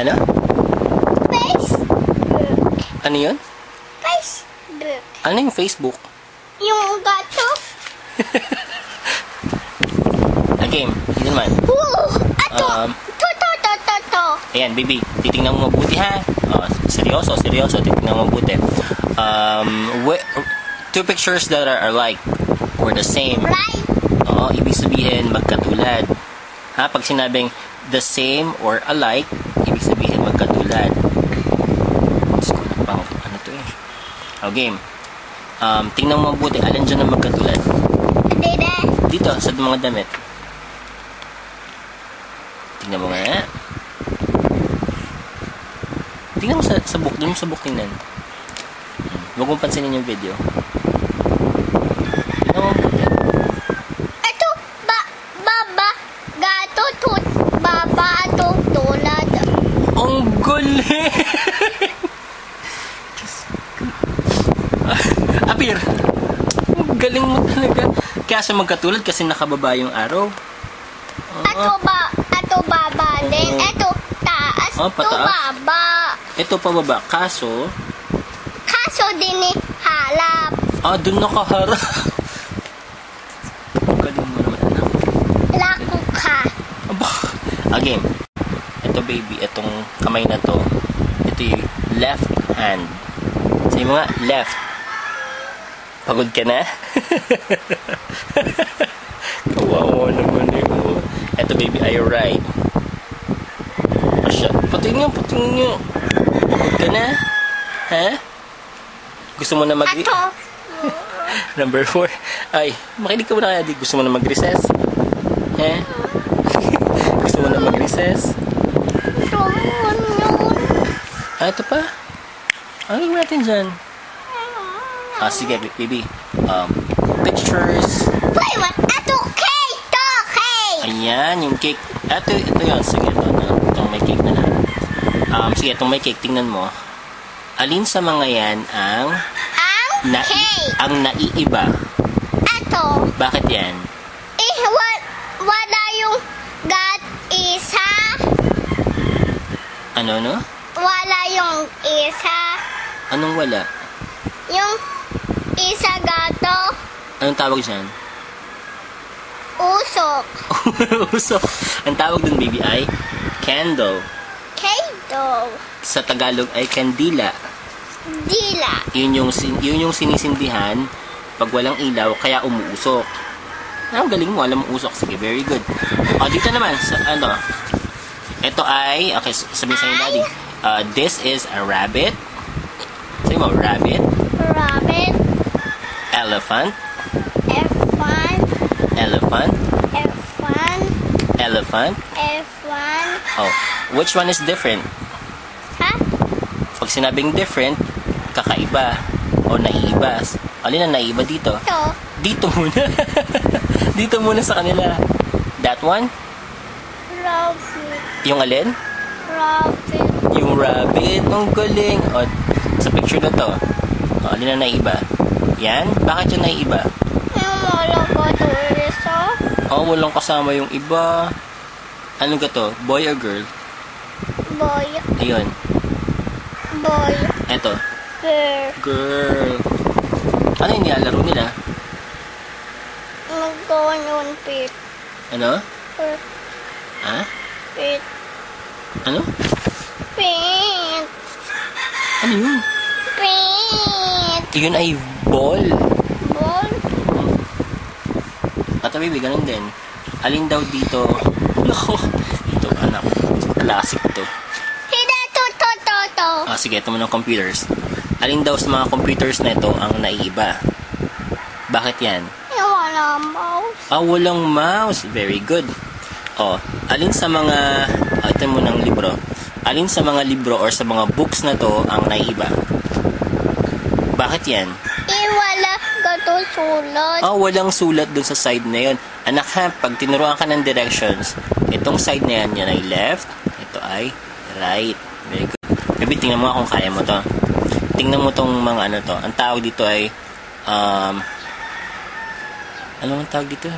Ano? Facebook. Ano yun? Facebook. Ano yung Facebook? Yung gato. Game. Tignan man. Ato. To. Ayan, baby. Titingnan mo mabuti, ha? Seryoso. Titingnan mo mabuti. Two pictures that are alike or the same. Right. Oo, ibig sabihin magkatulad. Ha? Pag sinabing the same or alike, ibig sabihin magkatulad. Pang ano to eh. Game. Tingnan mo mabuti. Alin dyan ang magkatulad? Dito, sa mga damit. Tingnan mo nga. Tingnan mo sa book. Doon sa book tingnan. Huwag mong pansinin yung video. Tingnan mo mabuti. Ito, gato, ato, tulad. Ang galing! Apir! Ang galing mo talaga. Kaya siya magkatulad kasi nakababa yung araw. Ato baba din. Ito taas. Pataas. Baba. Ito pababa. Kaso din ni halap. dun nakaharap. Galing mo naman, anak. Lako ka. Again. Ito baby. Itong kamay na to. Ito yung left hand. Sabi mo nga, left. Pagod ka na? Kawawa naman yun. Eto baby, ay right. Asya, patingin nyo. Pagod ka na? Ha? Gusto mo na Ato. Number 4. Ay, makinig ka muna kaya di. Gusto mo na mag-recess? Ha? Gusto mo na mag-recess? Ito pa. Ano gawin natin dyan? Sige, baby. Pictures. Wait, what? Ato cake. Ayan, yung cake. Ito yun. Sige, itong may cake na lang. Sige, itong may cake. Tingnan mo. Alin sa mga yan ang cake. Ang naiiba? Ato. Bakit yan? Wala yung isa. Ano? Wala yung isa. Anong wala? Yung isa gato. Anong tawag dyan? Usok. Usok. Ang tawag dun, baby, ay candle. Candle. Sa Tagalog ay kandila. Dila. Yun yung sinisindihan pag walang ilaw, kaya umuusok. Ang galing mo, alam mo usok. Sige, very good. Dito naman, ito ay, okay, sabihin sa'yo, daddy. This is a rabbit. Sabi mo, rabbit. Rabbit. Elephant. F1. Elephant. F1. Elephant. F1. Which one is different? Ha? Pag sinabing different, kakaiba o naiiba. Alin ang naiiba dito? Ito. Dito muna. Dito muna sa kanila. That one? Rabbit. Yung alin? Rabbit. Yung rabbit. Ang galing. Sa picture na to. Alin ang naiiba? Yan? Bakit yung naiiba? Yung wala ko isa. Walang kasama yung iba. Ano ka to? Boy or girl? Boy. Ayun. Boy. Eto. Girl. Ano yung nilalaro nila? Magkawan yung pit. Ano? Pit. Ha? Pit. Ano? Pit. Ano yun? Pit. Yun ay ball. Ball. At baby, ganun din. Alin daw dito? Nako. Ito, anak. Classic to. Hindi, to. Sige, ito mo ng computers. Alin daw sa mga computers na ito ang naiiba? Bakit yan? Yung walang mouse. Walang mouse. Very good. Alin sa mga... ito mo ng libro. Alin sa mga libro or sa mga books na to ang naiiba? Bakit yan? Wala gato sulat. Walang sulat dun sa side na yun. Anak ha, pag tinuruan ka ng directions, itong side na yan ay left, ito ay right. Very good. Maybe tingnan mo kung kaya mo to. Tingnan mo tong mga ano to. Ang tawag dito ay ano ang tawag dito?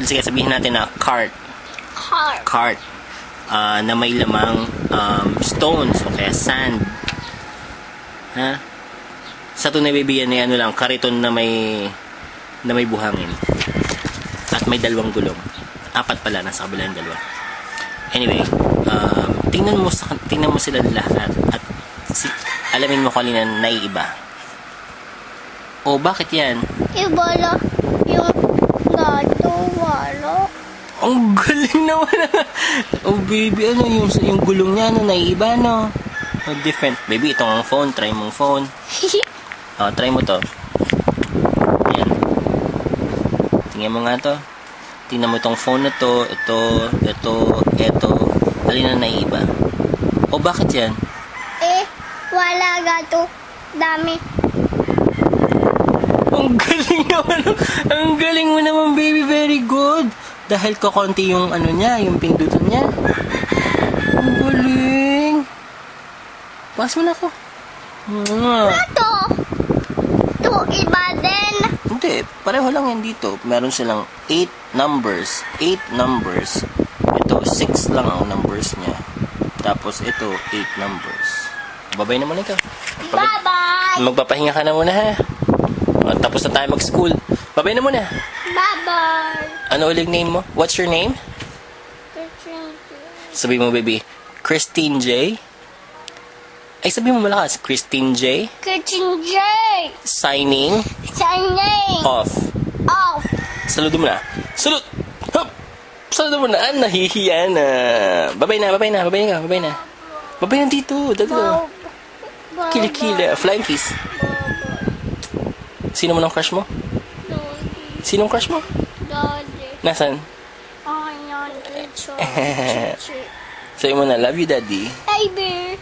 Sige, sabihin natin na cart. Cart. Cart. na may lamang stones o kaya sand. Ha? Sa tunay baby yan ay ano lang, kariton na may buhangin. At may dalawang gulong. 4 pala, nasa kabila yung dalawa. Anyway, tingnan mo sila lahat at alamin mo kung alin na naiiba. O, bakit yan? Wala. Yung gato, wala. Ang galing naman. Oh, baby, ano yung gulong niya, naiiba, no? Oh, different. Baby, itong ang phone. Try mong phone. Try mo to. Yan. Tingnan mo nga to. Tingnan mo itong phone na to. Ito. Alin na naiiba? O, bakit yan? Wala gato. Dami. Ang galing naman. Ang galing mo naman, baby. Very good. Dahil kakonti yung ano niya, yung pindutan niya. Ang galing. Pass mo na ako. Ito. Ito, iba din. Hindi, pareho lang yan dito. Meron silang 8 numbers. 8 numbers. Ito, 6 lang ang numbers niya. Tapos ito, 8 numbers. Babay naman ikaw. Bye-bye. Magpapahinga ka na muna, ha? Tapos na tayo mag-school. Babay na muna. Bye-bye. Ano ulit name mo? What's your name? Sabi mo, baby. Christine J. Ay, sabi mo malakas. Christine J. Kitchen J. Signing Signing. off. Off. Saludo mo na. Salud! Hup! Saludo mo na. Nahihiya na. Babay na. Babay na dito. Dito. Kilikila. Flying kiss. Sino mo ng crush mo? Daddy. Sinong crush mo? Daddy. Nasaan? Ayan, ito. Sabi mo na, love you, daddy. Baby.